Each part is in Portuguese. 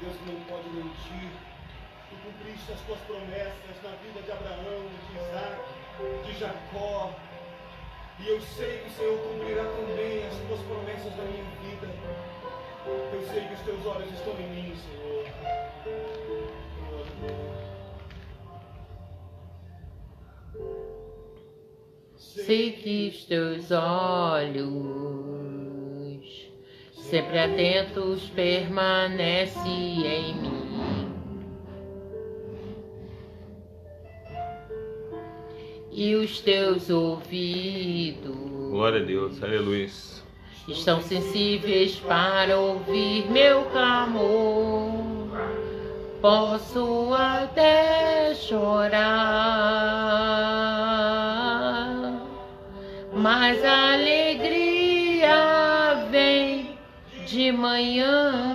Deus que não pode mentir. Tu cumpriste as tuas promessas na vida de Abraão, de Isaac, de Jacó. E eu sei que o Senhor cumprirá também as tuas promessas na minha vida. Eu sei que os teus olhos estão em mim, Senhor. Sei que os teus olhos, sempre atentos, permanecem em mim. E os teus ouvidos, glória a Deus, aleluia, estão sensíveis para ouvir meu clamor. Posso até chorar, mas a alegria vem de manhã.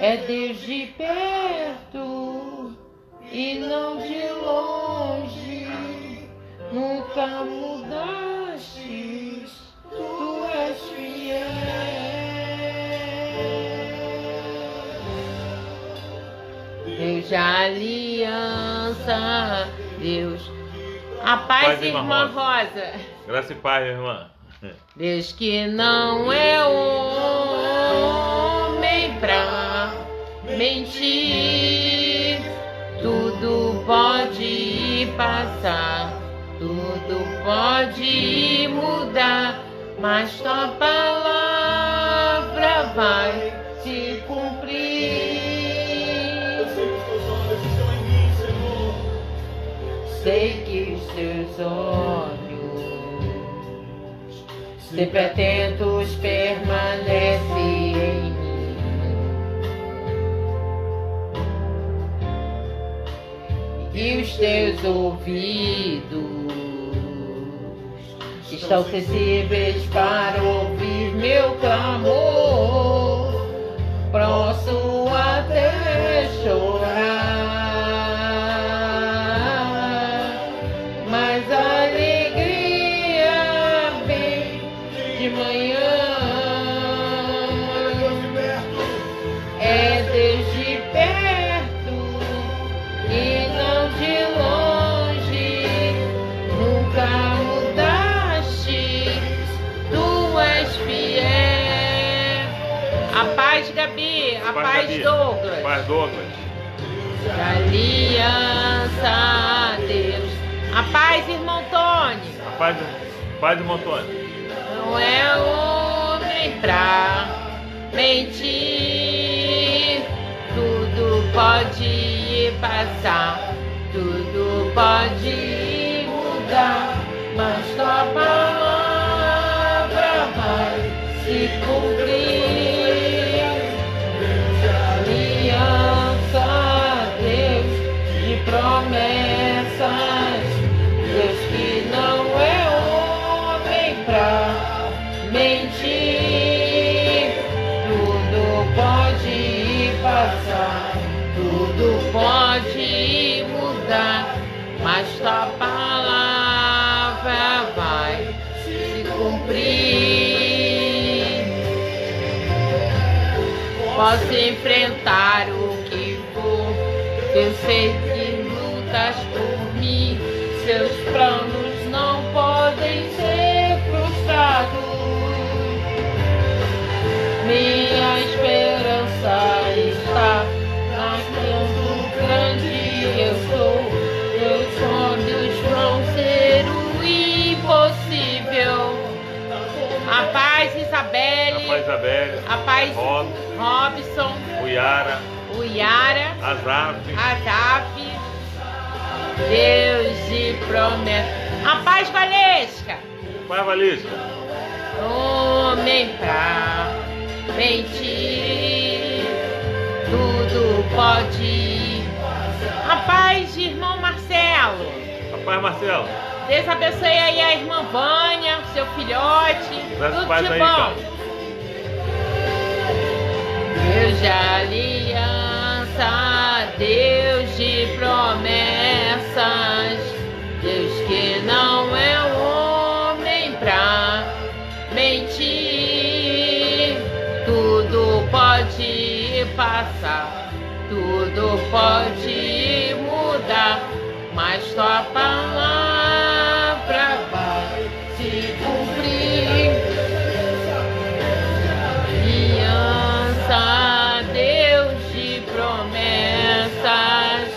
É Deus de perto e não de longe. Nunca mudaste, tu és fiel. Deus de aliança, Deus. A paz, irmã Rosa. Graça e paz, irmã. Deus que não é homem pra mentir, tudo pode passar, tudo pode mudar, mas tua palavra vai se cumprir. Sei que os teus olhos, sempre atentos, permanecem em mim. E os teus ouvidos estão sensíveis para ouvir meu clamor. Posso até chorar, mas a alegria vem de manhã. É Deus de perto e não de longe. Nunca mudaste, tu és fiel. A paz, Gabi. A paz, Gabi. Douglas. Paz, Douglas. De aliança, Deus. A paz, irmão Tony. A paz, irmão Tony. Não é homem pra mentir, tudo pode passar, tudo pode mudar, mas tua palavra vai se cumprir. Aliança, Deus de promessas, Deus que não é homem pra mentir, tudo pode passar, tudo pode mudar, mas tua palavra vai se cumprir. Posso enfrentar o que for, eu sei que lutas por mim, seus planos não podem ser frustrados. Minha esperança está naquilo grande eu sou. Meus sonhos vão ser o impossível. A paz, Isabelle. A paz, Isabelle. A paz, Robson. O Yara. Azaf. Deus de promessa. A paz, Valesca. Paz, Valesca. Homem pra mentir, tudo pode. A paz, irmão Marcelo. A paz, Marcelo. Deus abençoe aí a irmã Vânia, seu filhote. Graças Tudo paz de aí, bom. então. Deus de aliança, Deus de promessas, Deus que não é homem pra mentir, tudo passar, tudo pode mudar, mas tua palavra vai se cumprir. Aliança, Deus de promessas,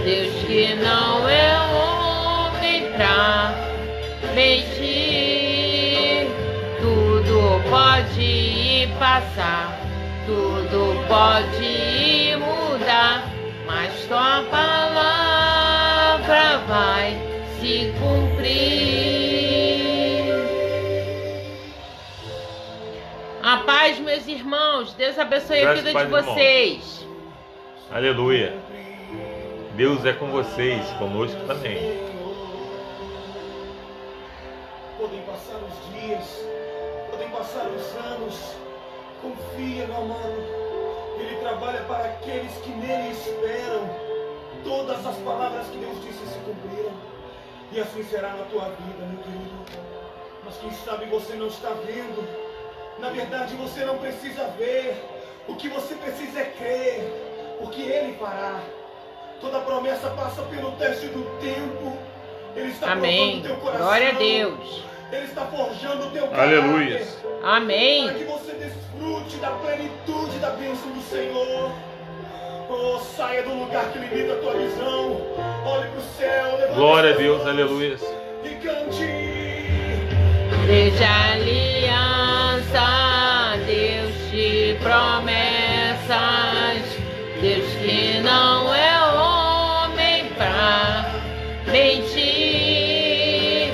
Deus que não é homem pra mentir. Tudo pode passar, tudo pode mudar, mas tua palavra vai se cumprir. A paz, meus irmãos. Deus abençoe a vida de vocês. Aleluia. Deus é com vocês, conosco também. Podem passar os dias, podem passar os anos. Confia, meu amado. Ele trabalha para aqueles que nele esperam. Todas as palavras que Deus disse se cumpriram. E assim será na tua vida, meu querido. Mas quem sabe você não está vendo. Na verdade, você não precisa ver. O que você precisa é crer. Porque Ele fará. Toda promessa passa pelo teste do tempo. Ele está provando o teu coração. Glória a Deus. Ele está forjando o teu caráter. Aleluia. Amém. Para que você desfrute da plenitude da bênção do Senhor. Oh, saia do lugar que limita a tua visão. Olhe para o céu. Levante Glória a Deus. Aleluia. E cante. Desde a aliança, Deus de promessas, Deus que não é homem pra mentir.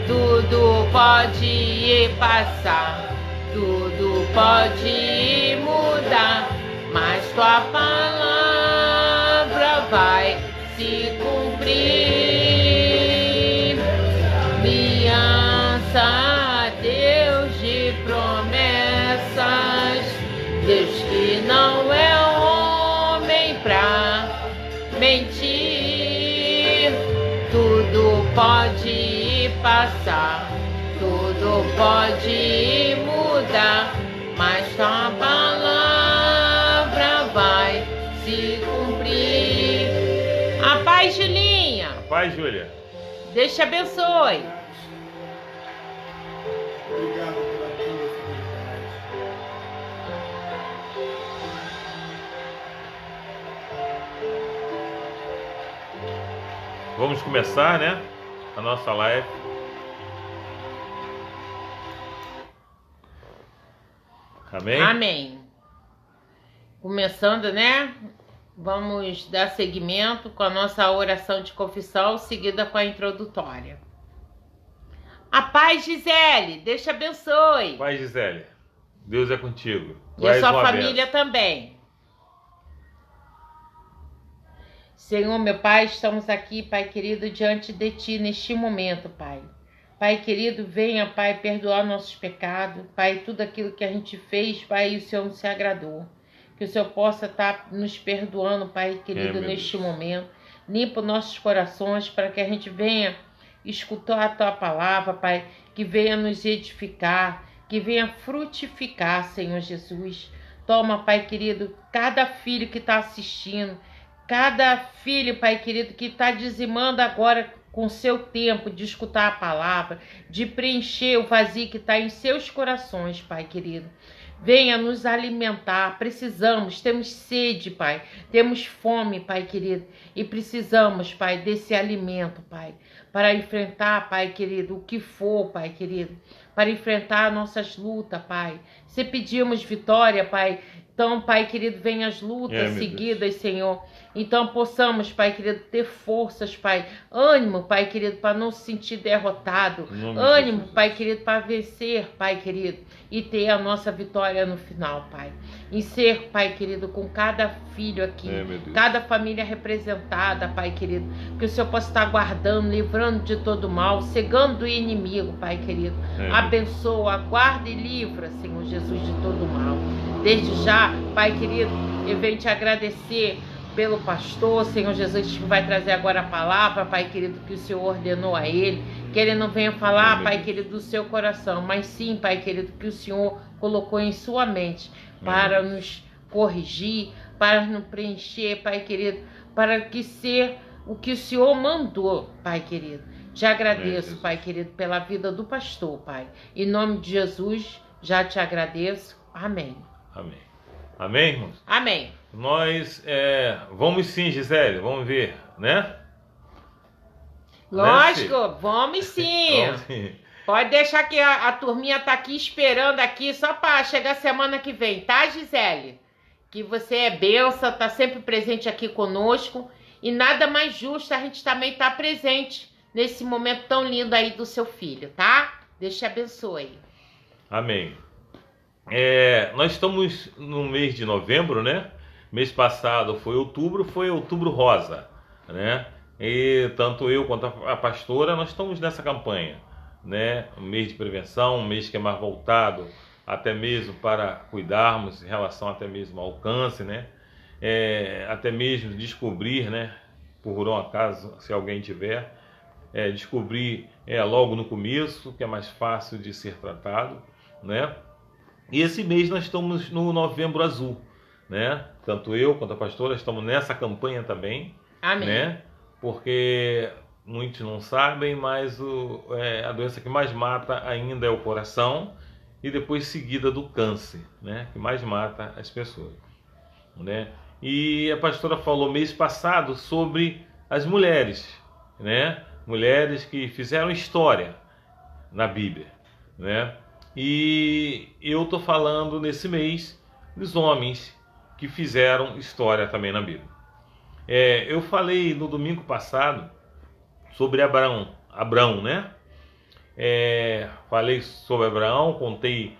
Tudo pode passar, tudo pode mudar, mas tua palavra vai se cumprir. Aliança, Deus de promessas, Deus que não é homem pra mentir. Tudo pode passar, tudo pode mudar, mas tua palavra vai se cumprir. A paz, Julinha. A paz, Júlia. Deus te abençoe. Obrigado pela tua fidelidade. Vamos começar, né? A nossa live. Amém? Amém. Começando, né? Vamos dar seguimento com a nossa oração de confissão, seguida com a introdutória. A paz, Gisele. Deus te abençoe. Paz, Gisele. Deus é contigo. E a sua família também. Senhor, meu Pai, estamos aqui, Pai querido, diante de Ti neste momento, Pai. Pai querido, venha, Pai, perdoar nossos pecados. Pai, tudo aquilo que a gente fez, Pai, o Senhor não se agradou. Que o Senhor possa estar nos perdoando, Pai querido, neste momento. Limpa nossos corações para que a gente venha escutar a Tua palavra, Pai. Que venha nos edificar, que venha frutificar, Senhor Jesus. Toma, Pai querido, cada filho que está assistindo, cada filho, Pai querido, que está dizimando agora com seu tempo de escutar a palavra, de preencher o vazio que está em seus corações, Pai querido. Venha nos alimentar, precisamos, temos sede, Pai, temos fome, Pai querido, e precisamos, Pai, desse alimento, Pai, para enfrentar, Pai querido, o que for, Pai querido, para enfrentar nossas lutas, Pai. Se pedimos vitória, Pai, então, Pai querido, venha as lutas seguidas, Senhor. Então possamos, Pai querido, ter forças, Pai, ânimo, Pai querido, para não se sentir derrotado, ânimo, Pai querido, para vencer, Pai querido, e ter a nossa vitória no final, Pai. Em ser, Pai querido, com cada filho aqui, cada família representada, Pai querido, que o Senhor possa estar guardando, livrando de todo mal, cegando o inimigo, Pai querido. Abençoa, guarda e livra, Senhor Jesus, de todo mal. Desde já, Pai querido, eu venho te agradecer pelo pastor, Senhor Jesus, que vai trazer agora a palavra, Pai querido, que o Senhor ordenou a ele, que ele não venha falar, Pai querido, do seu coração, mas sim, Pai querido, que o Senhor colocou em sua mente para nos corrigir, para nos preencher, Pai querido, para que ser o que o Senhor mandou, Pai querido. Te agradeço, Pai querido, pela vida do pastor, Pai. Em nome de Jesus, já te agradeço. Amém. Amém. Amém, irmãos? Amém. Nós vamos sim, Gisele, vamos ver, né? Lógico, Né, vamos sim. vamos sim. Pode deixar que a turminha tá aqui esperando aqui só para chegar semana que vem, tá, Gisele? Que você é benção, tá sempre presente aqui conosco. E nada mais justo a gente também estar presente nesse momento tão lindo aí do seu filho, tá? Deus te abençoe. Amém. Nós estamos no mês de novembro, né? Mês passado foi outubro rosa, né? E tanto eu quanto a pastora, nós estamos nessa campanha, né? Um mês de prevenção, um mês que é mais voltado até mesmo para cuidarmos em relação até mesmo ao câncer, né? Até mesmo descobrir, né? Por um acaso, se alguém tiver, descobrir logo no começo, que é mais fácil de ser tratado, né? E esse mês nós estamos no Novembro Azul, né? Tanto eu quanto a pastora estamos nessa campanha também. Amém. Né? Porque muitos não sabem, mas a doença que mais mata ainda é o coração e depois seguida do câncer, né? Que mais mata as pessoas, né? E a pastora falou mês passado sobre as mulheres, né? Mulheres que fizeram história na Bíblia, né? E eu estou falando nesse mês dos homens que fizeram história também na Bíblia. Eu falei no domingo passado sobre Abraão, né? Falei sobre Abraão, contei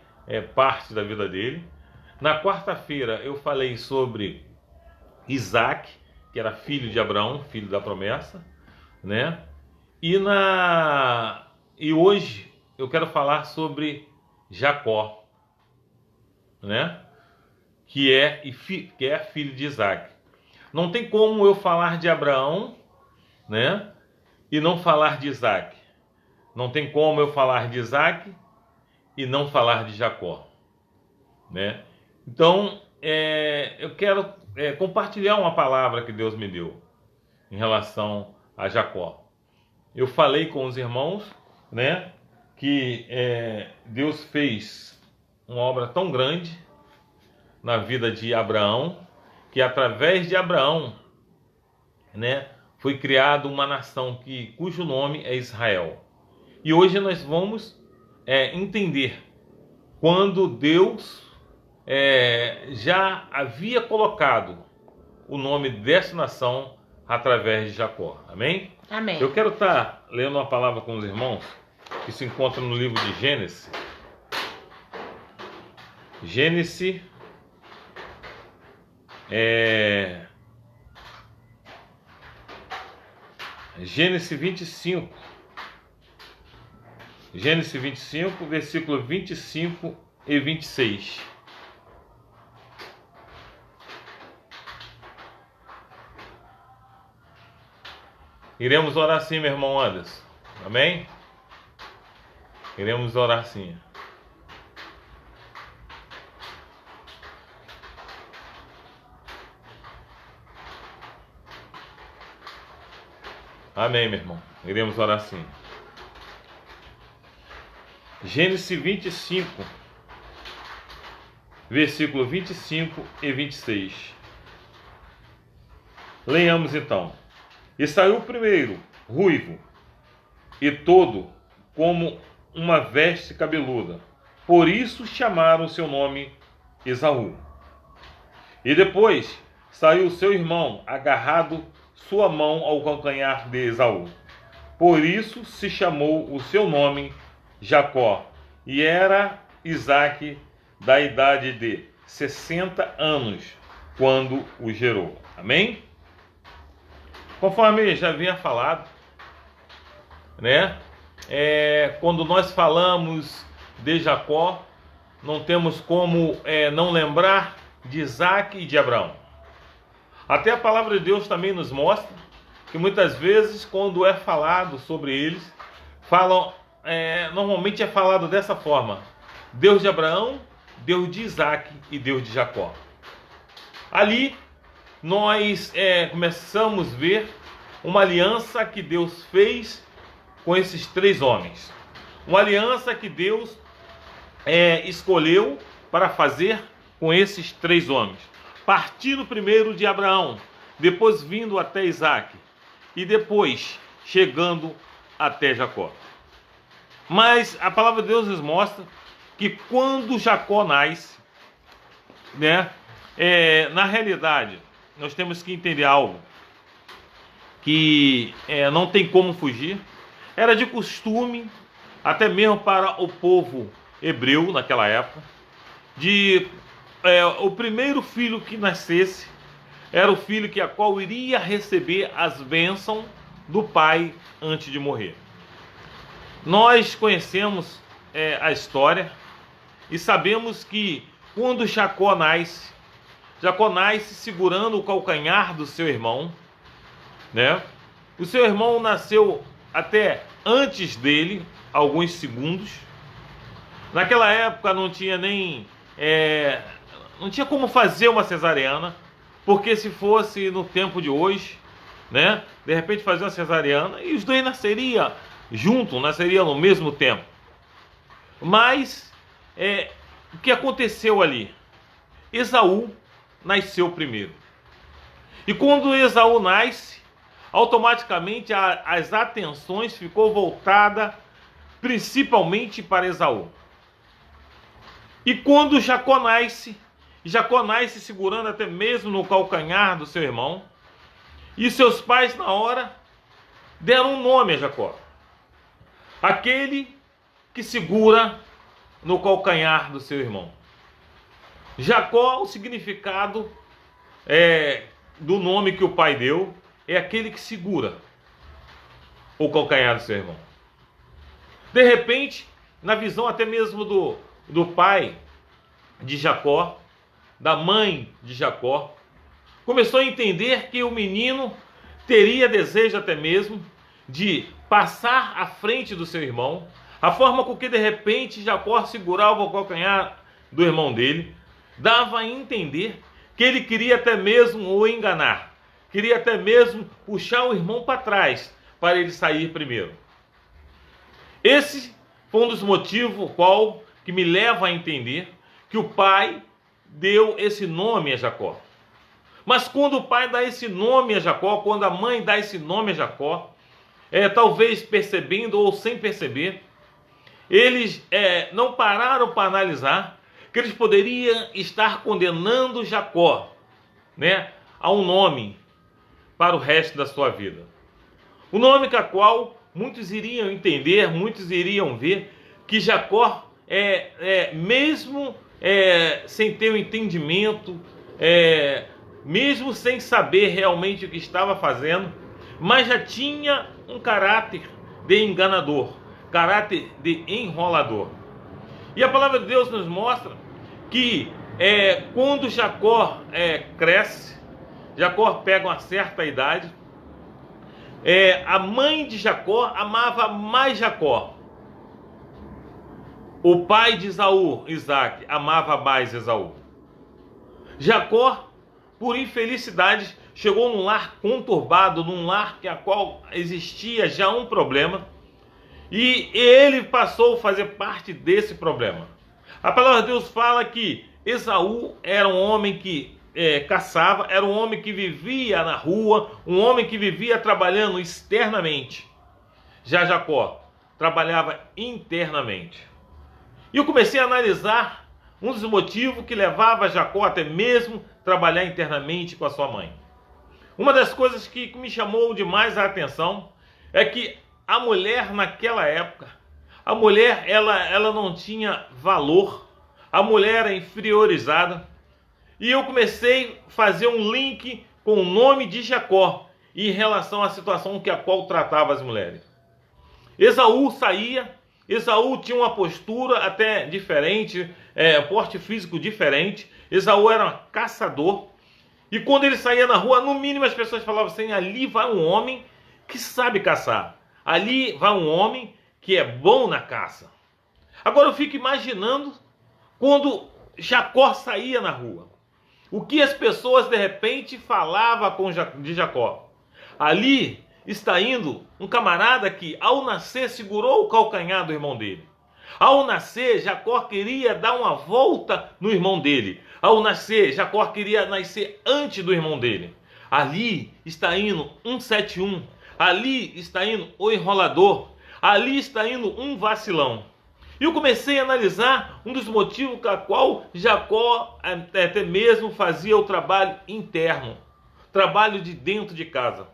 parte da vida dele. Na quarta-feira eu falei sobre Isaac, que era filho de Abraão, filho da promessa, né? E hoje eu quero falar sobre Jacó, né? Que é filho de Isaac. Não tem como eu falar de Abraão, né? E não falar de Isaac. Não tem como eu falar de Isaac e não falar de Jacó, né? Então, eu quero compartilhar uma palavra que Deus me deu em relação a Jacó. Eu falei com os irmãos, né? Que Deus fez uma obra tão grande na vida de Abraão, que através de Abraão, né, foi criada uma nação cujo nome é Israel. E hoje nós vamos entender quando Deus já havia colocado o nome dessa nação através de Jacó. Amém? Amém. Eu quero estar lendo uma palavra com os irmãos que se encontra no livro de Gênesis. Gênesis Gênesis 25. Gênesis 25, versículo 25 e 26. Iremos orar sim, meu irmão Anderson. Amém? Iremos orar sim. Amém, meu irmão. Iremos orar sim. Gênesis 25, versículo 25 e 26. Leiamos então. E saiu o primeiro, ruivo, e todo como uma veste cabeluda. Por isso chamaram seu nome Esaú. E depois saiu seu irmão, agarrado sua mão ao calcanhar de Esaú. Por isso se chamou o seu nome Jacó. E era Isaque da idade de 60 anos, quando o gerou. Amém? Conforme já havia falado, né? Quando nós falamos de Jacó, não temos como não lembrar de Isaac e de Abraão. Até a palavra de Deus também nos mostra que muitas vezes, quando é falado sobre eles, normalmente é falado dessa forma: Deus de Abraão, Deus de Isaac e Deus de Jacó. Ali nós começamos a ver uma aliança que Deus fez com esses 3 homens. Uma aliança que Deus escolheu para fazer com esses 3 homens. Partindo primeiro de Abraão, depois vindo até Isaac e depois chegando até Jacó. Mas a palavra de Deus nos mostra que quando Jacó nasce, né, na realidade, nós temos que entender algo que não tem como fugir. Era de costume, até mesmo para o povo hebreu naquela época, o primeiro filho que nascesse era o filho a qual iria receber as bênçãos do pai antes de morrer. Nós conhecemos a história e sabemos que quando Jacó nasce segurando o calcanhar do seu irmão, né? O seu irmão nasceu até antes dele, alguns segundos. Naquela época não tinha não tinha como fazer uma cesariana, porque se fosse no tempo de hoje, né, de repente fazer uma cesariana e os dois nasceriam juntos, nasceriam no mesmo tempo. Mas o que aconteceu ali? Esaú nasceu primeiro. E quando Esaú nasce, automaticamente as atenções ficou voltada principalmente para Esaú. E quando Jacó nasce segurando até mesmo no calcanhar do seu irmão, e seus pais na hora deram um nome a Jacó: aquele que segura no calcanhar do seu irmão. Jacó, o significado do nome que o pai deu é aquele que segura o calcanhar do seu irmão. De repente, na visão até mesmo do pai de Jacó, da mãe de Jacó, começou a entender que o menino teria desejo até mesmo de passar à frente do seu irmão. A forma com que de repente Jacó segurava o calcanhar do irmão dele dava a entender que ele queria até mesmo o enganar, queria até mesmo puxar o irmão para trás para ele sair primeiro. Esse foi um dos motivos que me leva a entender que o pai deu esse nome a Jacó. Mas quando o pai dá esse nome a Jacó, quando a mãe dá esse nome a Jacó, talvez percebendo ou sem perceber, eles não pararam para analisar que eles poderiam estar condenando Jacó, né, a um nome para o resto da sua vida. O nome com o qual muitos iriam entender, muitos iriam ver que Jacó, mesmo sem ter o entendimento, mesmo sem saber realmente o que estava fazendo, mas já tinha um caráter de enganador, caráter de enrolador. E a palavra de Deus nos mostra que quando Jacó cresce, Jacó pega uma certa idade, a mãe de Jacó amava mais Jacó. O pai de Esaú, Isaac, amava mais Esaú. Jacó, por infelicidade, chegou num lar conturbado, num lar a qual existia já um problema, e ele passou a fazer parte desse problema. A palavra de Deus fala que Esaú era um homem que caçava, era um homem que vivia na rua, um homem que vivia trabalhando externamente. Já Jacó trabalhava internamente. E eu comecei a analisar um dos motivos que levava Jacó até mesmo trabalhar internamente com a sua mãe. Uma das coisas que me chamou demais a atenção é que a mulher naquela época, a mulher ela não tinha valor, a mulher era inferiorizada. E eu comecei a fazer um link com o nome de Jacó em relação à situação a qual tratava as mulheres. Esaú tinha uma postura até diferente, porte físico diferente. Esaú era um caçador. E quando ele saía na rua, no mínimo as pessoas falavam assim: ali vai um homem que sabe caçar. Ali vai um homem que é bom na caça. Agora eu fico imaginando quando Jacó saía na rua. o que as pessoas de repente falavam de Jacó. Ali está indo um camarada que ao nascer segurou o calcanhar do irmão dele. Ao nascer, Jacó queria dar uma volta no irmão dele. Ao nascer, Jacó queria nascer antes do irmão dele. Ali está indo 171. Ali está indo o enrolador. Ali está indo um vacilão. E eu comecei a analisar um dos motivos pela qual Jacó até mesmo fazia o trabalho interno. Trabalho de dentro de casa.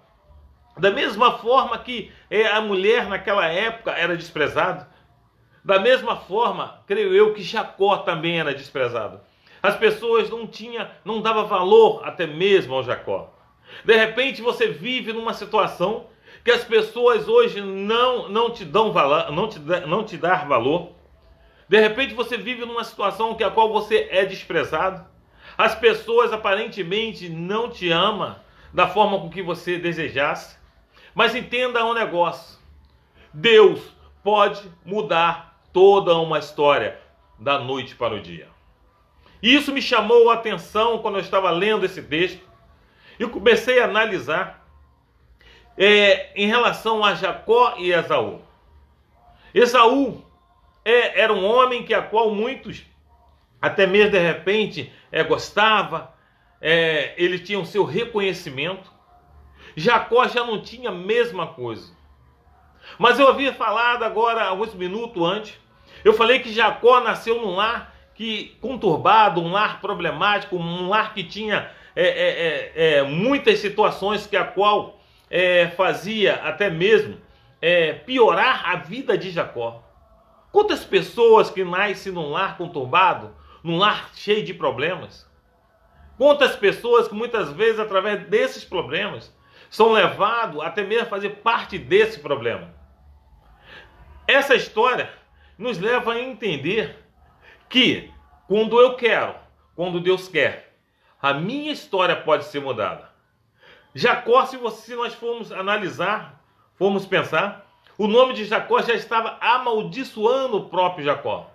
Da mesma forma que a mulher naquela época era desprezada, da mesma forma, creio eu, que Jacó também era desprezado. As pessoas não davam valor até mesmo ao Jacó. De repente você vive numa situação que as pessoas hoje não te dão valor, não te dar valor. De repente você vive numa situação que a qual você é desprezado. As pessoas aparentemente não te amam da forma com que você desejasse. Mas entenda um negócio. Deus pode mudar toda uma história da noite para o dia. E isso me chamou a atenção quando eu estava lendo esse texto. Eu comecei a analisar em relação a Jacó e Esaú. Esaú era um homem que a qual muitos, até mesmo de repente, gostava. Ele tinha o seu reconhecimento. Jacó já não tinha a mesma coisa. Mas eu havia falado agora, alguns minutos antes, eu falei que Jacó nasceu num lar conturbado, um lar problemático, um lar que tinha muitas situações que a qual fazia até mesmo piorar a vida de Jacó. Quantas pessoas que nascem num lar conturbado, num lar cheio de problemas? Quantas pessoas que muitas vezes, através desses problemas, são levados até mesmo a fazer parte desse problema? Essa história nos leva a entender que quando eu quero, quando Deus quer, a minha história pode ser mudada. Jacó, se nós formos analisar, formos pensar, o nome de Jacó já estava amaldiçoando o próprio Jacó.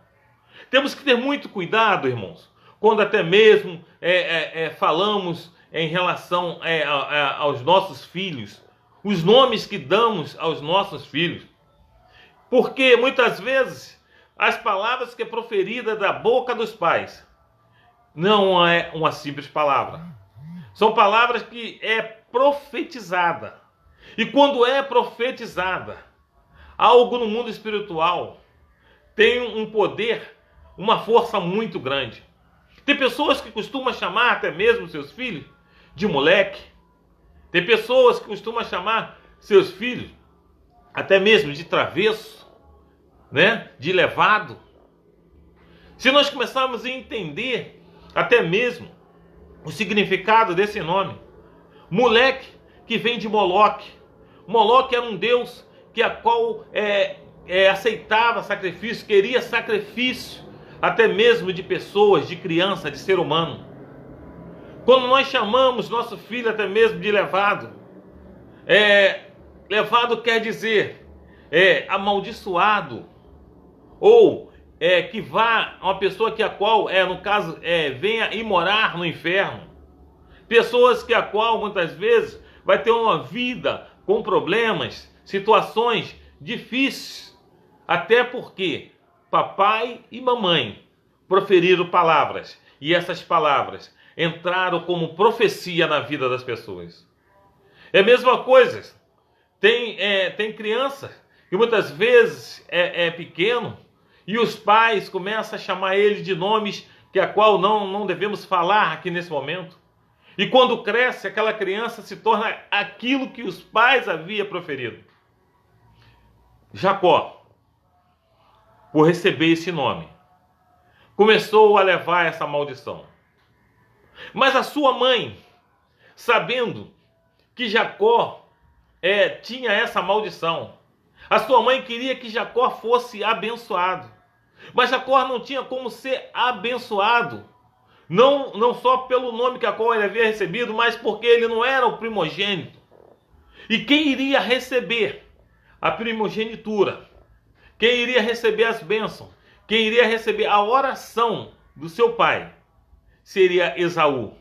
Temos que ter muito cuidado, irmãos, quando até mesmo falamos em relação aos nossos filhos, os nomes que damos aos nossos filhos. Porque muitas vezes as palavras que é proferida da boca dos pais não é uma simples palavra. São palavras que é profetizada. E quando é profetizada, algo no mundo espiritual tem um poder, uma força muito grande. Tem pessoas que costumam chamar até mesmo seus filhos de moleque. Tem pessoas que costumam chamar seus filhos até mesmo de travesso, de levado. Se nós começarmos a entender até mesmo o significado desse nome, moleque, que vem de Moloque. Moloque era um deus que a qual aceitava sacrifício, queria sacrifício até mesmo de pessoas, de criança, de ser humano. Quando nós chamamos nosso filho até mesmo de levado, levado quer dizer amaldiçoado, ou que vá uma pessoa que a qual, no caso, venha e morar no inferno. Pessoas que a qual muitas vezes vai ter uma vida com problemas, situações difíceis, até porque papai e mamãe proferiram palavras, e essas palavras entraram como profecia na vida das pessoas. É a mesma coisa, tem criança que muitas vezes é pequeno, e os pais começam a chamar ele de nomes que a qual não devemos falar aqui nesse momento. E quando cresce, aquela criança se torna aquilo que os pais haviam proferido. Jacó, por receber esse nome, começou a levar essa maldição. Mas a sua mãe, sabendo que Jacó tinha essa maldição, a sua mãe queria que Jacó fosse abençoado. Mas Jacó não tinha como ser abençoado. Não só pelo nome que a qual ele havia recebido, mas porque ele não era o primogênito. E quem iria receber a primogenitura, quem iria receber as bênçãos, quem iria receber a oração do seu pai, seria Esaú.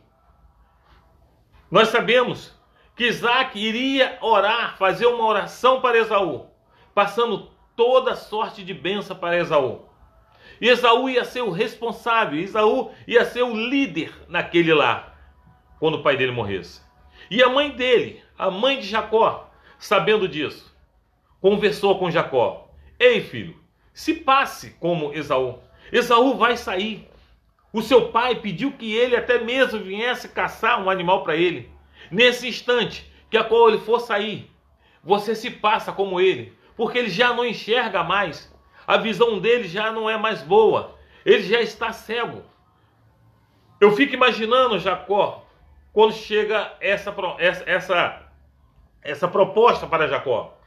Nós sabemos que Isaac iria orar, fazer uma oração para Esaú, passando toda sorte de bênção para Esaú. E Esaú ia ser o responsável, Esaú ia ser o líder naquele lar, quando o pai dele morresse. E a mãe dele, a mãe de Jacó, sabendo disso, conversou com Jacó: ei, filho, se passe como Esaú. Esaú vai sair. O seu pai pediu que ele até mesmo viesse caçar um animal para ele. Nesse instante que a qual ele for sair, você se passa como ele, porque ele já não enxerga mais. A visão dele já não é mais boa. Ele já está cego. Eu fico imaginando Jacó quando chega essa proposta para Jacó.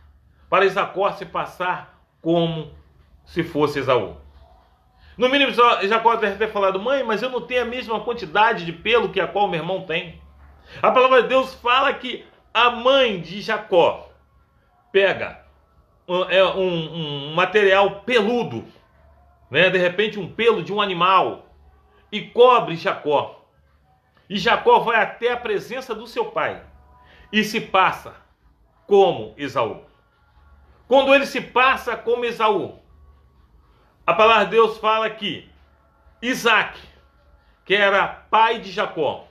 Para Jacó se passar como se fosse Esaú. No mínimo, Jacó deve ter falado: mãe, mas eu não tenho a mesma quantidade de pelo que a qual meu irmão tem. A palavra de Deus fala que a mãe de Jacó pega um material peludo, né? De repente um pelo de um animal, e cobre Jacó. E Jacó vai até a presença do seu pai e se passa como Esaú. Quando ele se passa como Esaú, a palavra de Deus fala que Isaac, que era pai de Jacó,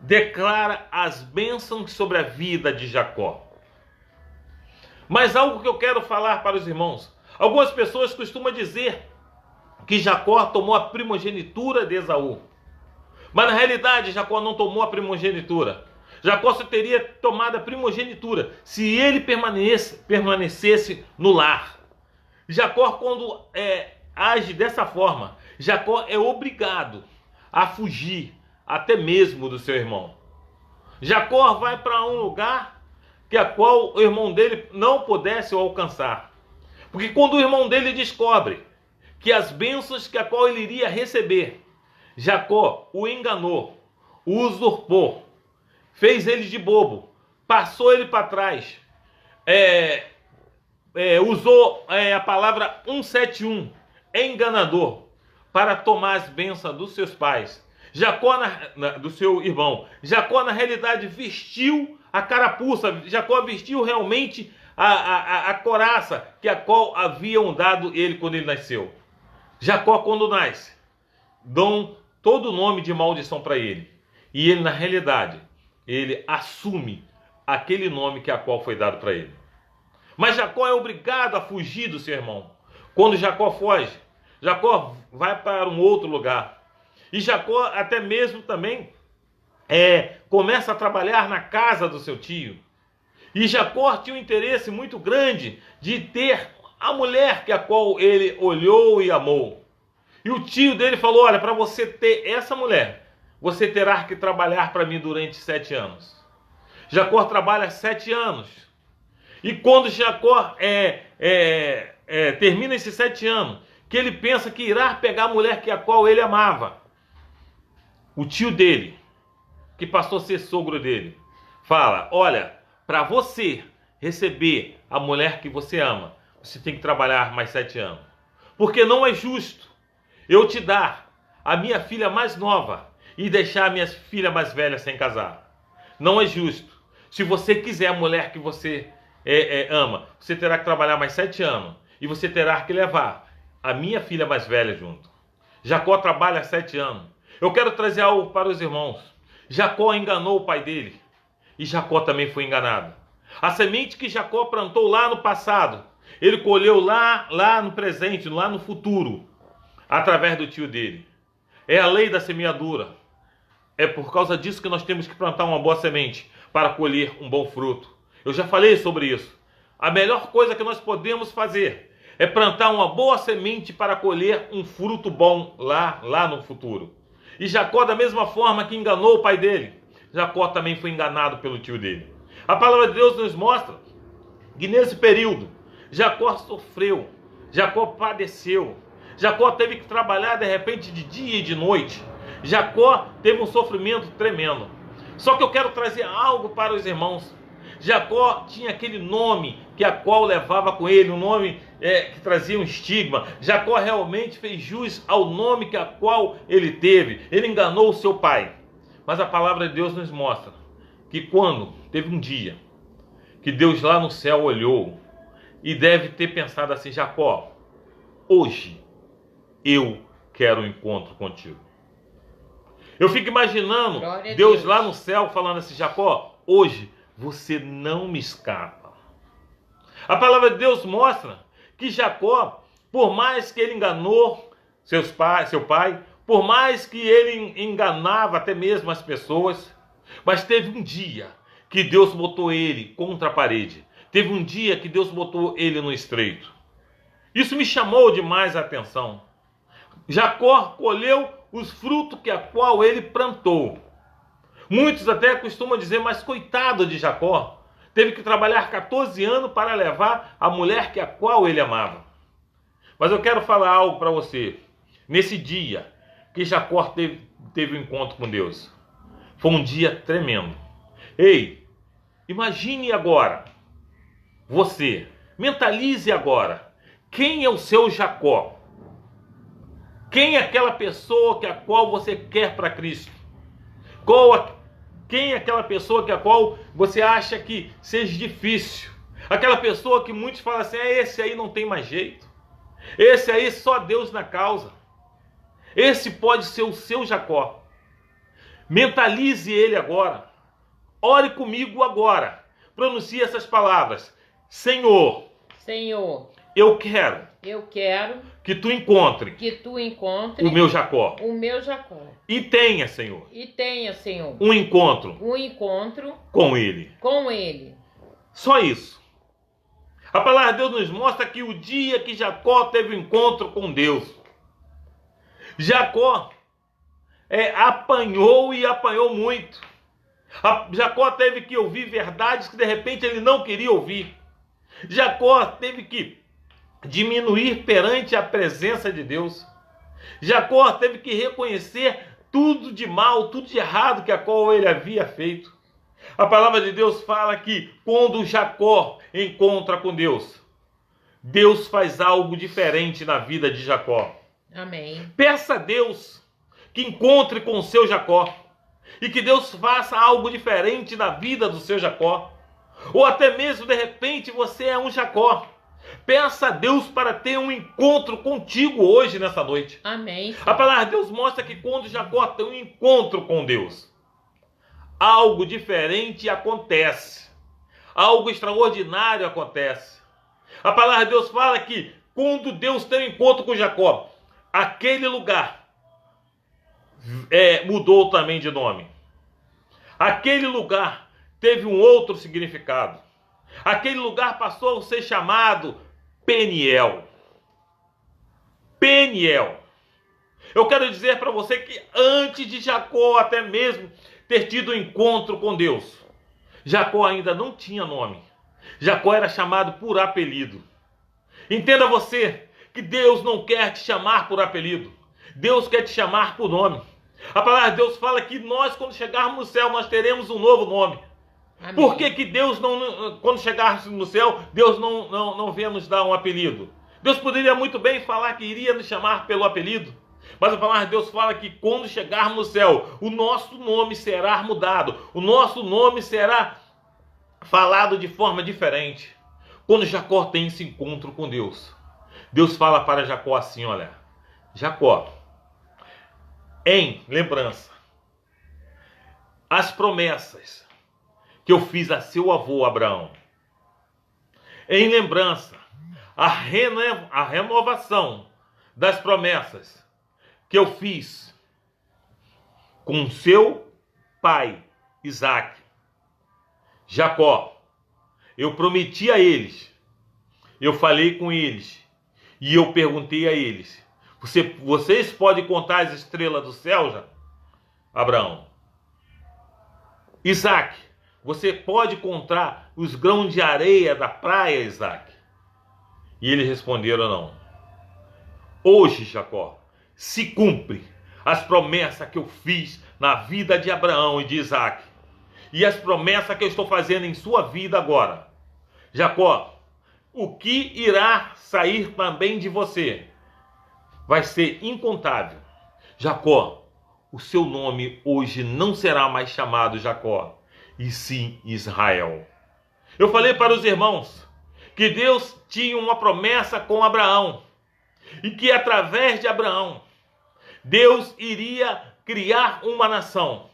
declara as bênçãos sobre a vida de Jacó. Mas algo que eu quero falar para os irmãos: algumas pessoas costumam dizer que Jacó tomou a primogenitura de Esaú. Mas na realidade Jacó não tomou a primogenitura. Jacó só teria tomado a primogenitura se ele permanecesse no lar. Jacó, quando age dessa forma, Jacó é obrigado a fugir até mesmo do seu irmão. Jacó vai para um lugar que a qual o irmão dele não pudesse alcançar. Porque quando o irmão dele descobre que as bênçãos que a qual ele iria receber, Jacó o enganou, o usurpou, fez ele de bobo, passou ele para trás, usou a palavra 171, enganador, para tomar as bênçãos dos seus pais. Jacó, do seu irmão. Jacó, na realidade, vestiu a carapuça. Jacó vestiu realmente a coraça que a qual haviam dado ele quando ele nasceu. Jacó, quando nasce, dão todo o nome de maldição para ele. E ele, na realidade, ele assume aquele nome que a qual foi dado para ele. Mas Jacó é obrigado a fugir do seu irmão. Quando Jacó foge, Jacó vai para um outro lugar. E Jacó até mesmo também começa a trabalhar na casa do seu tio. E Jacó tinha um interesse muito grande de ter a mulher que a qual ele olhou e amou. E o tio dele falou: olha, para você ter essa mulher, você terá que trabalhar para mim durante 7 anos. Jacó trabalha 7 anos. E quando Jacó termina esses 7 anos, que ele pensa que irá pegar a mulher que a qual ele amava, o tio dele, que passou a ser sogro dele, fala: olha, para você receber a mulher que você ama, você tem que trabalhar mais 7 anos. Porque não é justo eu te dar a minha filha mais nova e deixar a minha filha mais velha sem casar. Não é justo. Se você quiser a mulher que você ama, você terá que trabalhar mais 7 anos e você terá que levar a minha filha mais velha junto. Jacó trabalha 7 anos. Eu quero trazer algo para os irmãos. Jacó enganou o pai dele e Jacó também foi enganado. A semente que Jacó plantou lá no passado, ele colheu lá no presente, lá no futuro, através do tio dele. É a lei da semeadura. É por causa disso que nós temos que plantar uma boa semente para colher um bom fruto. Eu já falei sobre isso. A melhor coisa que nós podemos fazer é plantar uma boa semente para colher um fruto bom lá no futuro. E Jacó, da mesma forma que enganou o pai dele, Jacó também foi enganado pelo tio dele. A palavra de Deus nos mostra que nesse período, Jacó sofreu, Jacó padeceu, Jacó teve que trabalhar de repente de dia e de noite. Jacó teve um sofrimento tremendo. Só que eu quero trazer algo para os irmãos. Jacó tinha aquele nome que a qual levava com ele, um nome que trazia um estigma. Jacó realmente fez jus ao nome que a qual ele teve. Ele enganou o seu pai. Mas a palavra de Deus nos mostra que quando teve um dia que Deus lá no céu olhou e deve ter pensado assim: Jacó, hoje eu quero um encontro contigo. Eu fico imaginando Deus lá no céu falando assim: Jacó, hoje você não me escapa. A palavra de Deus mostra que Jacó, por mais que ele enganou seu pai, por mais que ele enganava até mesmo as pessoas, mas teve um dia que Deus botou ele contra a parede. Teve um dia que Deus botou ele no estreito. Isso me chamou demais a atenção. Jacó colheu os frutos que a qual ele plantou. Muitos até costumam dizer: mas coitado de Jacó, teve que trabalhar 14 anos para levar a mulher que a qual ele amava. Mas eu quero falar algo para você. Nesse dia que Jacó teve um encontro com Deus, foi um dia tremendo. Ei, imagine agora, você, mentalize agora, quem é o seu Jacó? Quem é aquela pessoa que a qual você quer para Cristo? Quem é aquela pessoa que a qual você acha que seja difícil? Aquela pessoa que muitos falam assim: esse aí não tem mais jeito. Esse aí só Deus na causa. Esse pode ser o seu Jacó. Mentalize ele agora. Ore comigo agora. Pronuncie essas palavras: Senhor, eu quero que tu encontre o meu Jacó. E tenha, Senhor, um encontro com ele. Só isso. A palavra de Deus nos mostra que o dia que Jacó teve um encontro com Deus, Jacó apanhou e apanhou muito. Jacó teve que ouvir verdades que de repente ele não queria ouvir. Jacó teve que diminuir perante a presença de Deus. Jacó teve que reconhecer tudo de mal, tudo de errado que a qual ele havia feito. A palavra de Deus fala que quando Jacó encontra com Deus, Deus faz algo diferente na vida de Jacó. Amém. Peça a Deus que encontre com o seu Jacó e que Deus faça algo diferente na vida do seu Jacó. Ou até mesmo, de repente, você é um Jacó. Peça a Deus para ter um encontro contigo hoje, nessa noite. Amém. A palavra de Deus mostra que quando Jacó tem um encontro com Deus, algo diferente acontece. Algo extraordinário acontece. A palavra de Deus fala que quando Deus tem um encontro com Jacó, aquele lugar mudou também de nome. Aquele lugar teve um outro significado. Aquele lugar passou a ser chamado Peniel. Peniel. Eu quero dizer para você que antes de Jacó até mesmo ter tido um encontro com Deus, Jacó ainda não tinha nome. Jacó era chamado por apelido. Entenda você que Deus não quer te chamar por apelido. Deus quer te chamar por nome. A palavra de Deus fala que nós, quando chegarmos no céu, nós teremos um novo nome. Amém. Por que Deus não, quando chegarmos no céu, Deus não vem nos dar um apelido? Deus poderia muito bem falar que iria nos chamar pelo apelido. Mas a palavra de Deus fala que quando chegarmos no céu, o nosso nome será mudado. O nosso nome será falado de forma diferente. Quando Jacó tem esse encontro com Deus, Deus fala para Jacó assim: olha, Jacó, em lembrança, as promessas que eu fiz a seu avô Abraão, em lembrança, a renovação das promessas que eu fiz com seu pai Isaque, Jacó, eu prometi a eles, eu falei com eles e eu perguntei a eles: vocês podem contar as estrelas do céu, Abraão? Isaque, você pode contar os grãos de areia da praia, Isaque? E eles responderam: não. Hoje, Jacó, se cumpre as promessas que eu fiz na vida de Abraão e de Isaque, e as promessas que eu estou fazendo em sua vida agora. Jacó, o que irá sair também de você vai ser incontável. Jacó, o seu nome hoje não será mais chamado Jacó, e sim Israel. Eu falei para os irmãos que Deus tinha uma promessa com Abraão e que através de Abraão Deus iria criar uma nação.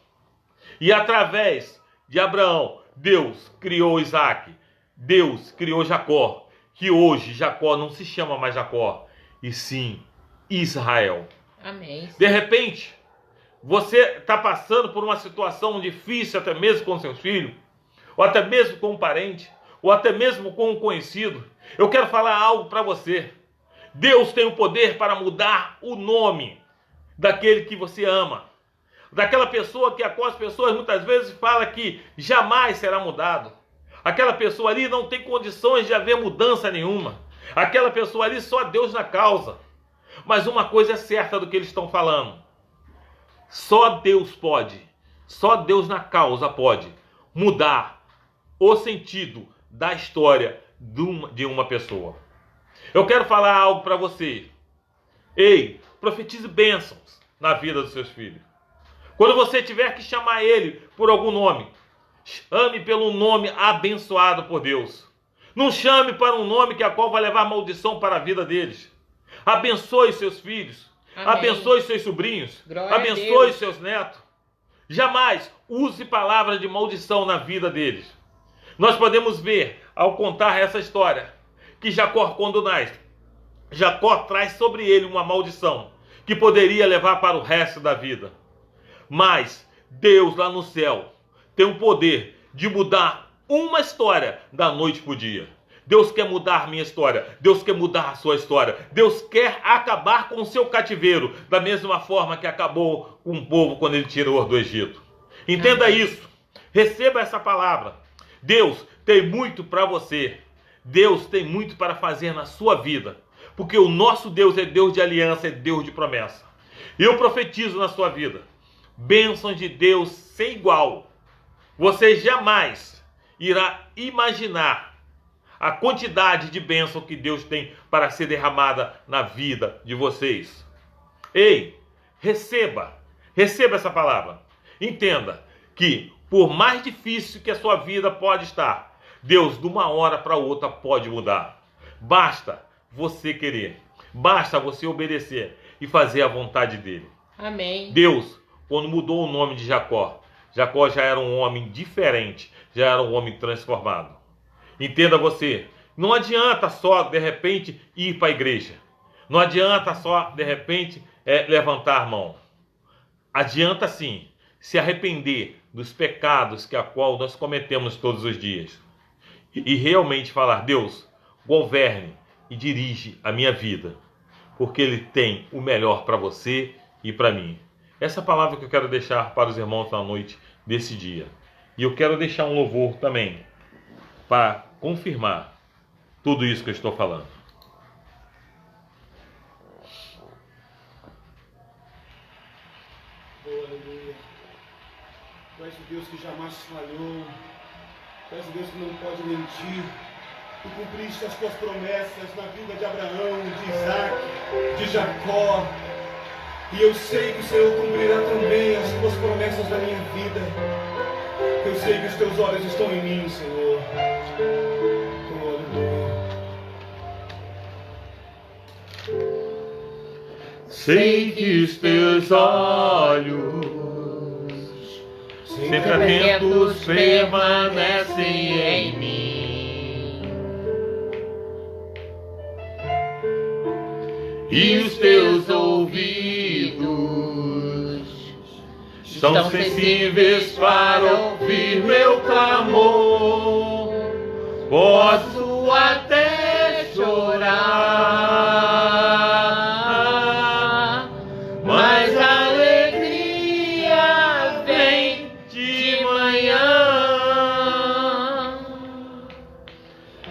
E através de Abraão, Deus criou Isaac, Deus criou Jacó, que hoje Jacó não se chama mais Jacó, e sim Israel. Amém. De repente, você está passando por uma situação difícil, até mesmo com seus filhos, ou até mesmo com um parente, ou até mesmo com um conhecido. Eu quero falar algo para você. Deus tem o poder para mudar o nome daquele que você ama, daquela pessoa que as pessoas muitas vezes falam que jamais será mudado. Aquela pessoa ali não tem condições de haver mudança nenhuma. Aquela pessoa ali só Deus na causa. Mas uma coisa é certa do que eles estão falando. Só Deus pode, só Deus na causa pode mudar o sentido da história de uma pessoa. Eu quero falar algo para você. Ei, profetize bênçãos na vida dos seus filhos. Quando você tiver que chamar ele por algum nome, chame pelo nome abençoado por Deus. Não chame para um nome que a qual vai levar maldição para a vida deles. Abençoe seus filhos. Amém. Abençoe seus sobrinhos. Glória abençoe seus netos. Jamais use palavras de maldição na vida deles. Nós podemos ver, ao contar essa história, que Jacó, quando nasce, Jacó traz sobre ele uma maldição que poderia levar para o resto da vida. Mas Deus lá no céu tem o poder de mudar uma história da noite para o dia. Deus quer mudar minha história. Deus quer mudar a sua história. Deus quer acabar com o seu cativeiro da mesma forma que acabou com o povo quando ele tirou do Egito. Entenda isso. Receba essa palavra. Deus tem muito para você. Deus tem muito para fazer na sua vida. Porque o nosso Deus é Deus de aliança, é Deus de promessa. Eu profetizo na sua vida bênçãos de Deus sem igual. Você jamais irá imaginar a quantidade de bênção que Deus tem para ser derramada na vida de vocês. Ei, receba essa palavra. Entenda que por mais difícil que a sua vida pode estar, Deus de uma hora para outra pode mudar. Basta você querer, basta você obedecer e fazer a vontade dele. Amém. Deus, quando mudou o nome de Jacó, Jacó já era um homem diferente, já era um homem transformado. Entenda você, não adianta só de repente ir para a igreja. Não adianta só de repente levantar a mão. Adianta sim se arrepender dos pecados que a qual nós cometemos todos os dias. E realmente falar, Deus, governe e dirige a minha vida. Porque Ele tem o melhor para você e para mim. Essa palavra que eu quero deixar para os irmãos na noite desse dia. E eu quero deixar um louvor também para confirmar tudo isso que eu estou falando. Oh, aleluia. Tu és o Deus que jamais falhou. Tu és o Deus que não pode mentir. Tu cumpriste as tuas promessas na vida de Abraão, de Isaac, de Jacó. E eu sei que o Senhor cumprirá também as tuas promessas na minha vida. Eu sei que os teus olhos estão em mim, Senhor. Oh, aleluia. Sei que os teus olhos sempre atentos permanecem em mim, e os teus ouvidos são sensíveis para ouvir meu clamor. Posso até chorar, mas a alegria vem de manhã.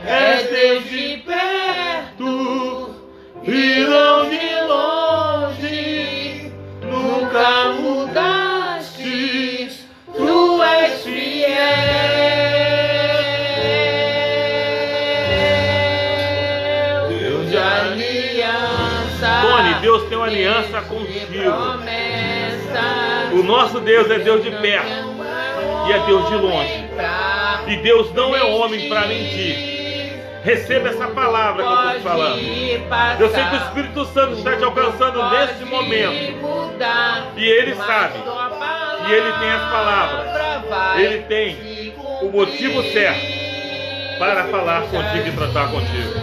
És Deus de perto e não de longe, nunca mudaste, tu és fiel. Deus de aliança, Tony, Deus tem uma aliança contigo. Promessas O nosso Deus é Deus de perto e é Deus de longe. E Deus não é homem para mentir. Receba essa palavra que eu estou te falando. Eu sei que o Espírito Santo está te alcançando nesse momento. E Ele sabe. E Ele tem as palavras. Ele tem o motivo certo para falar contigo e tratar contigo.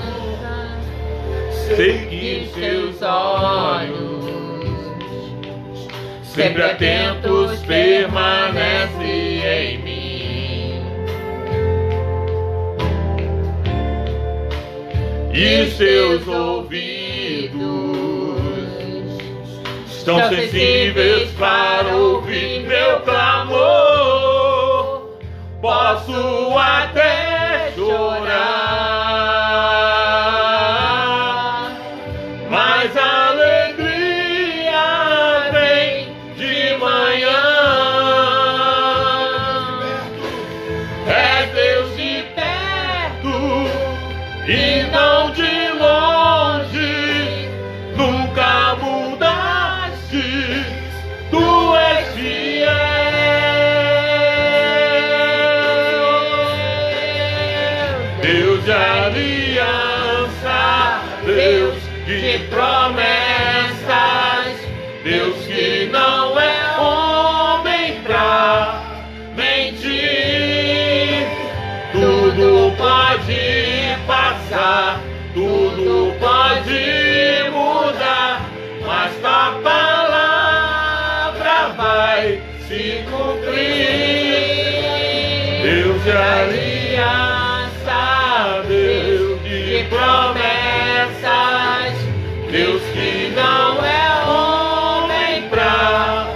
Sei que seus olhos, sempre atentos, permanecem em mim. E seus ouvidos estão sensíveis para ouvir meu clamor. Posso até chorar, mas a alegria vem de manhã. É Deus de perto e não de longe, nunca mudaste, tu és fiel. Deus de aliança, Deus de promessas, Deus que não é homem pra mentir. Tudo pode passar, tudo pode mudar, mas tua palavra vai se cumprir. Deus de aliança, Deus de promessas, Deus que não é homem pra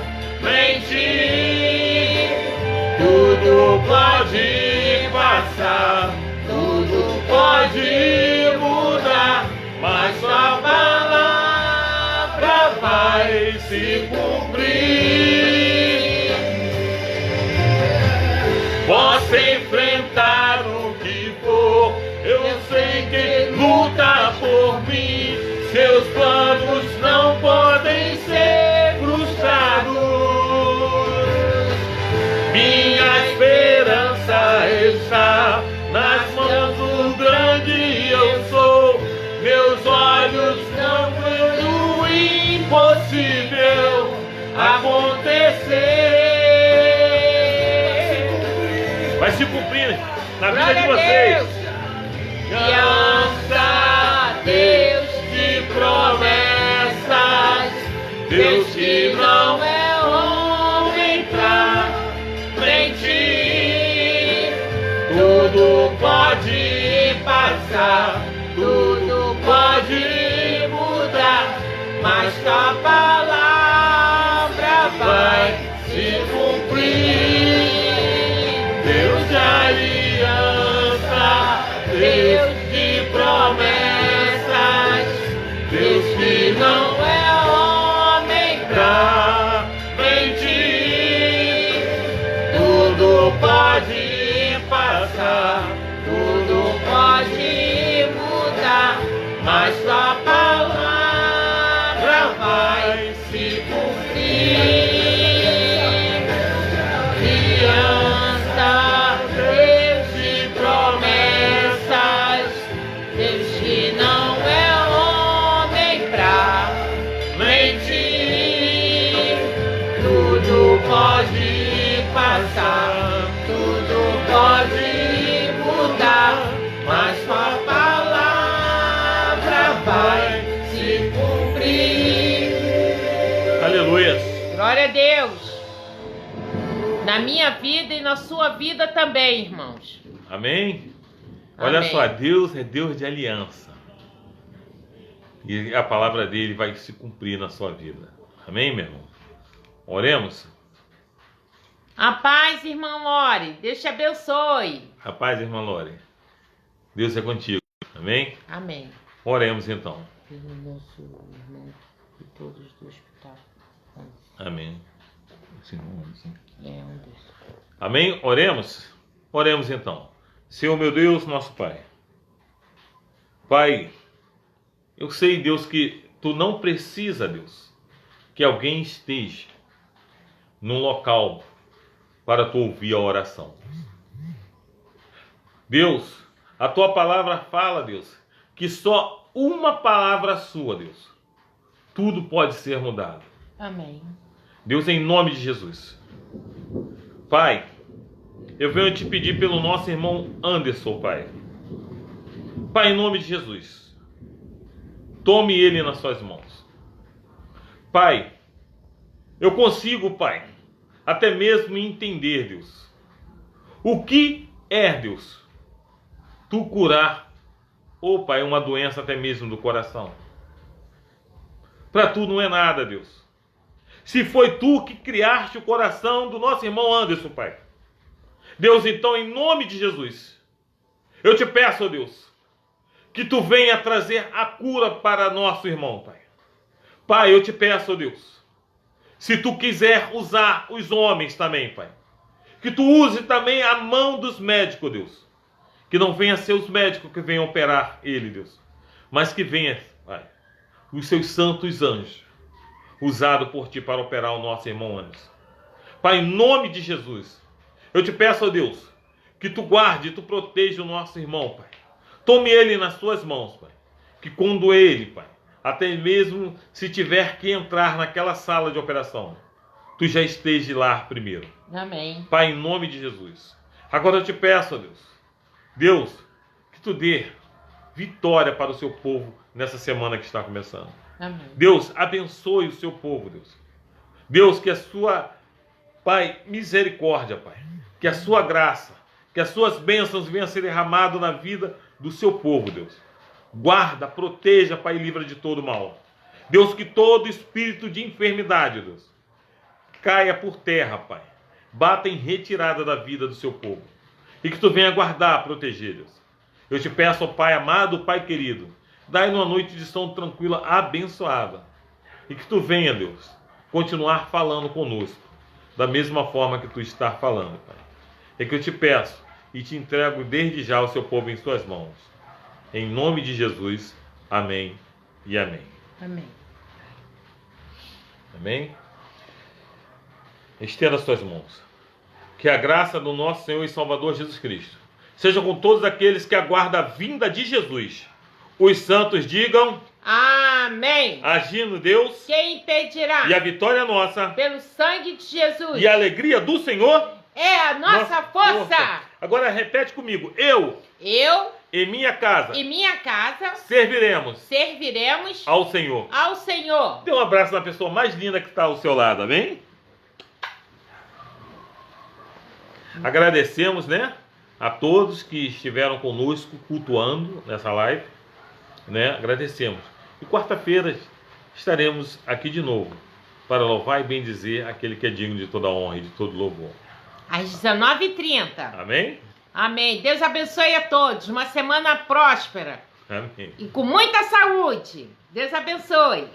mentir. Tudo pode passar, tudo pode mudar, mas sua palavra vai se cumprir. Posso enfrentar o que for, eu sei que luta por mim. Seus planos não podem ser frustrados. Minha esperança está nas mãos do grande eu sou. Meus olhos não veem o impossível acontecer. Vai se cumprir na vida de vocês. Aliança, Deus de promessas, Deus que não é homem pra mentir. Tudo pode passar, tudo pode mudar, mas tua palavra vai se cumprir. Deus de aliança, Deus de promessas, Deus que não é homem pra mentir. Tudo pode passar, tudo pode mudar, mas tua palavra vai se cumprir. Aliança, Deus de promessas, Deus que não é homem pra mentir. Tudo pode passar, tudo pode mudar, mas tua palavra vai se cumprir. Aleluia. Glória a Deus. Na minha vida e na sua vida também, irmãos. Amém? Olha Amém. só, Deus é Deus de aliança. E a palavra dele vai se cumprir na sua vida. Amém, meu irmão? Oremos? A paz, irmão Lore. Deus te abençoe. Rapaz, irmã Lore, Deus é contigo. Amém? Amém. Oremos então. Pelo nosso irmão e todos do hospital. Amém. É um Deus. Amém? Oremos? Oremos então. Senhor meu Deus, nosso Pai. Pai, eu sei, Deus, que Tu não precisa, Deus, que alguém esteja num local para tu ouvir a oração. Deus, a tua palavra fala, Deus, que só uma palavra sua, Deus, tudo pode ser mudado. Amém. Deus, em nome de Jesus. Pai, eu venho te pedir pelo nosso irmão Anderson, Pai. Pai, em nome de Jesus, tome ele nas suas mãos. Pai, eu consigo, Pai, até mesmo entender, Deus, o que é, Deus, tu curar, ou Pai, uma doença até mesmo do coração. Para tu não é nada, Deus. Se foi tu que criaste o coração do nosso irmão Anderson, Pai. Deus, então, em nome de Jesus, eu te peço, ó Deus, que tu venha trazer a cura para nosso irmão, Pai. Pai, eu te peço, ó Deus, se tu quiser usar os homens também, Pai, que tu use também a mão dos médicos, Deus. Que não venha ser os médicos que venham operar ele, Deus, mas que venha, Pai, os seus santos anjos, usado por ti para operar o nosso irmão Anderson. Pai, em nome de Jesus, eu te peço, ó Deus, que tu guarde e tu proteja o nosso irmão, Pai. Tome ele nas tuas mãos, Pai. Que quando ele, Pai, até mesmo se tiver que entrar naquela sala de operação, tu já esteja lá primeiro. Amém. Pai, em nome de Jesus. Agora eu te peço, ó Deus, Deus, que tu dê vitória para o seu povo nessa semana que está começando. Amém. Deus, abençoe o seu povo, Deus. Deus, que a sua, Pai, misericórdia, Pai, que a sua graça, que as suas bênçãos venham a ser derramadas na vida do seu povo, Deus. Guarda, proteja, Pai, e livra de todo mal. Deus, que todo espírito de enfermidade, Deus, caia por terra, Pai. Bata em retirada da vida do seu povo. E que tu venha guardar, proteger, Deus. Eu te peço, ó Pai amado, Pai querido, dai uma noite de sono tranquila, abençoada. E que tu venha, Deus, continuar falando conosco, da mesma forma que tu está falando, Pai. É que eu te peço e te entrego desde já o seu povo em suas mãos. Em nome de Jesus, amém e amém. Amém. Amém? Estenda as suas mãos. Que a graça do nosso Senhor e Salvador Jesus Cristo seja com todos aqueles que aguardam a vinda de Jesus. Os santos digam: Amém. agindo Deus, Quem impedirá? e a vitória é nossa, Pelo sangue de Jesus. e a alegria do Senhor, É a nossa força. Agora repete comigo: eu e minha casa e minha casa serviremos serviremos ao Senhor. ao Senhor. Dê um abraço na pessoa mais linda que está ao seu lado, amém? Agradecemos, né, a todos que estiveram conosco cultuando nessa live, né? Agradecemos. E quarta-feira estaremos aqui de novo para louvar e bendizer aquele que é digno de toda honra e de todo louvor. Às 19h30. Amém? Amém. Deus abençoe a todos. Uma semana próspera Amém. e com muita saúde. Deus abençoe.